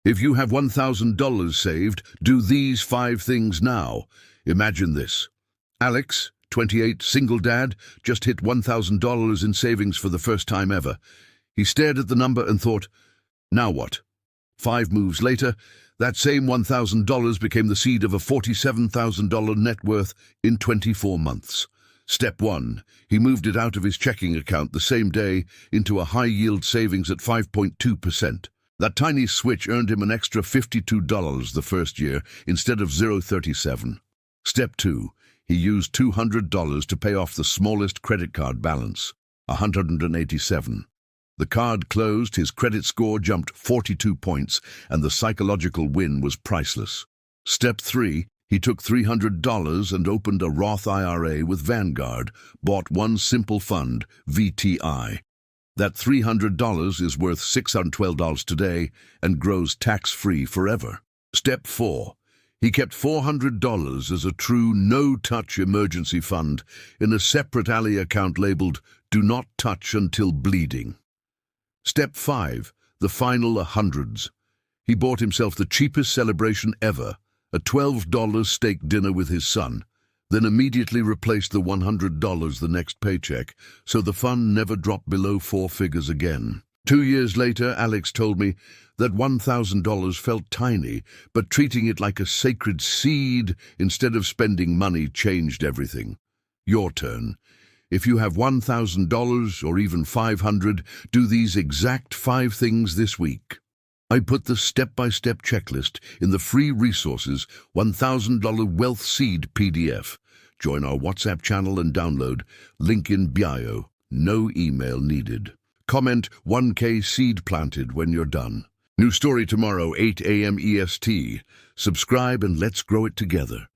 If you have $1,000 saved, do these 5 things now. Imagine this. Alex, 28, single dad, just hit $1,000 in savings for the first time ever. He stared at the number and thought, now what? 5 moves later, that same $1,000 became the seed of a $47,000 net worth in 24 months. Step 1. He moved it out of his checking account the same day into a high-yield savings at 5.2%. That tiny switch earned him an extra $52 the first year instead of $0.37. Step 2. He used $200 to pay off the smallest credit card balance, $187. The card closed, his credit score jumped 42 points, and the psychological win was priceless. Step 3. He took $300 and opened a Roth IRA with Vanguard, bought one simple fund, VTI. That $300 is worth $612 today and grows tax-free forever. Step 4. He kept $400 as a true no-touch emergency fund in a separate alley account labeled Do Not Touch Until Bleeding. Step 5. The final hundreds. He bought himself the cheapest celebration ever, a $12 steak dinner with his son, then immediately replaced the $100 the next paycheck, so the fund never dropped below 4 figures again. 2 years later, Alex told me that $1,000 felt tiny, but treating it like a sacred seed instead of spending money changed everything. Your turn. If you have $1,000 or even $500, do these exact 5 things this week. I put the step-by-step checklist in the free resources $1,000 Wealth Seed PDF. Join our WhatsApp channel and download. Link in bio. No email needed. Comment 1K seed planted when you're done. New story tomorrow, 8 a.m. EST. Subscribe and let's grow it together.